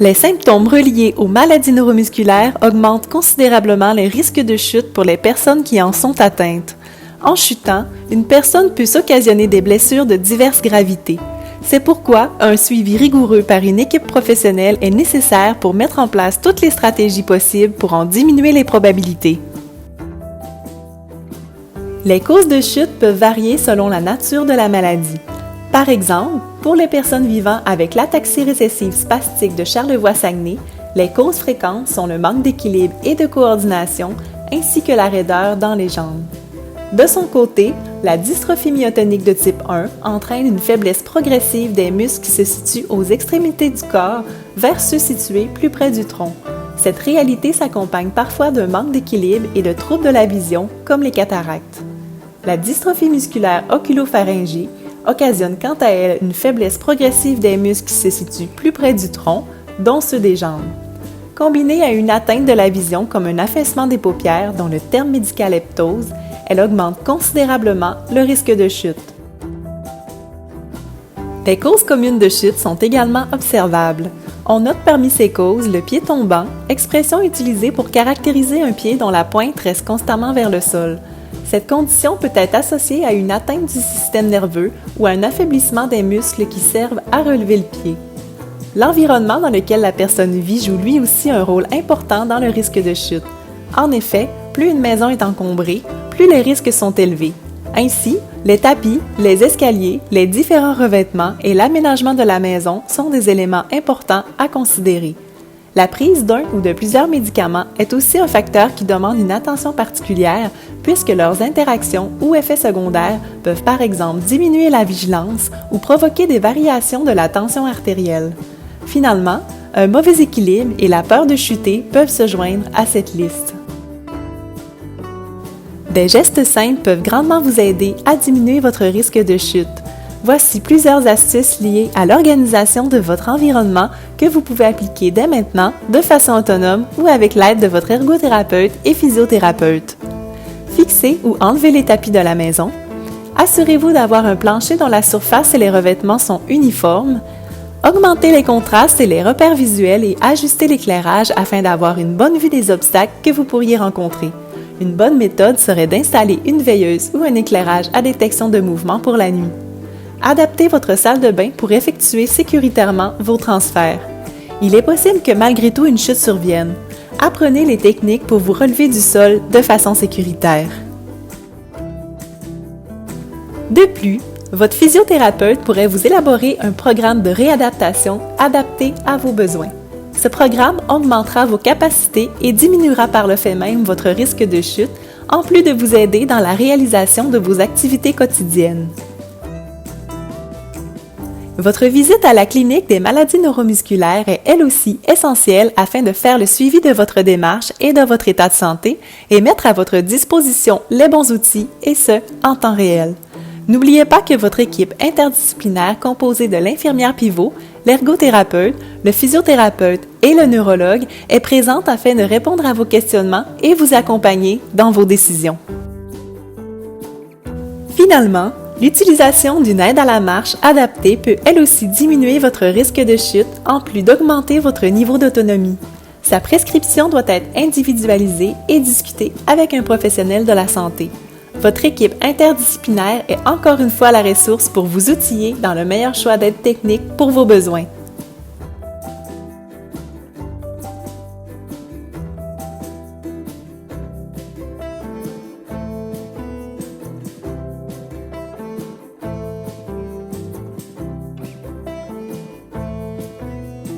Les symptômes reliés aux maladies neuromusculaires augmentent considérablement les risques de chute pour les personnes qui en sont atteintes. En chutant, une personne peut s'occasionner des blessures de diverses gravités. C'est pourquoi un suivi rigoureux par une équipe professionnelle est nécessaire pour mettre en place toutes les stratégies possibles pour en diminuer les probabilités. Les causes de chute peuvent varier selon la nature de la maladie. Par exemple, pour les personnes vivant avec l'ataxie récessive spastique de Charlevoix-Saguenay, les causes fréquentes sont le manque d'équilibre et de coordination, ainsi que la raideur dans les jambes. De son côté, la dystrophie myotonique de type 1 entraîne une faiblesse progressive des muscles qui se situent aux extrémités du corps vers ceux situés plus près du tronc. Cette réalité s'accompagne parfois d'un manque d'équilibre et de troubles de la vision, comme les cataractes. La dystrophie musculaire oculopharyngée occasionne quant à elle une faiblesse progressive des muscles qui se situent plus près du tronc, dont ceux des jambes. Combinée à une atteinte de la vision comme un affaissement des paupières, dont le terme médical est ptose, elle augmente considérablement le risque de chute. Des causes communes de chute sont également observables. On note parmi ces causes le pied tombant, expression utilisée pour caractériser un pied dont la pointe reste constamment vers le sol. Cette condition peut être associée à une atteinte du système nerveux ou à un affaiblissement des muscles qui servent à relever le pied. L'environnement dans lequel la personne vit joue lui aussi un rôle important dans le risque de chute. En effet, plus une maison est encombrée, plus les risques sont élevés. Ainsi, les tapis, les escaliers, les différents revêtements et l'aménagement de la maison sont des éléments importants à considérer. La prise d'un ou de plusieurs médicaments est aussi un facteur qui demande une attention particulière puisque leurs interactions ou effets secondaires peuvent par exemple diminuer la vigilance ou provoquer des variations de la tension artérielle. Finalement, un mauvais équilibre et la peur de chuter peuvent se joindre à cette liste. Des gestes simples peuvent grandement vous aider à diminuer votre risque de chute. Voici plusieurs astuces liées à l'organisation de votre environnement que vous pouvez appliquer dès maintenant de façon autonome ou avec l'aide de votre ergothérapeute et physiothérapeute. Fixez ou enlevez les tapis de la maison. Assurez-vous d'avoir un plancher dont la surface et les revêtements sont uniformes. Augmentez les contrastes et les repères visuels et ajustez l'éclairage afin d'avoir une bonne vue des obstacles que vous pourriez rencontrer. Une bonne méthode serait d'installer une veilleuse ou un éclairage à détection de mouvement pour la nuit. Adaptez votre salle de bain pour effectuer sécuritairement vos transferts. Il est possible que malgré tout une chute survienne. Apprenez les techniques pour vous relever du sol de façon sécuritaire. De plus, votre physiothérapeute pourrait vous élaborer un programme de réadaptation adapté à vos besoins. Ce programme augmentera vos capacités et diminuera par le fait même votre risque de chute, en plus de vous aider dans la réalisation de vos activités quotidiennes. Votre visite à la clinique des maladies neuromusculaires est elle aussi essentielle afin de faire le suivi de votre démarche et de votre état de santé et mettre à votre disposition les bons outils, et ce, en temps réel. N'oubliez pas que votre équipe interdisciplinaire composée de l'infirmière pivot, l'ergothérapeute, le physiothérapeute et le neurologue est présente afin de répondre à vos questionnements et vous accompagner dans vos décisions. Finalement, l'utilisation d'une aide à la marche adaptée peut elle aussi diminuer votre risque de chute en plus d'augmenter votre niveau d'autonomie. Sa prescription doit être individualisée et discutée avec un professionnel de la santé. Votre équipe interdisciplinaire est encore une fois la ressource pour vous outiller dans le meilleur choix d'aide technique pour vos besoins.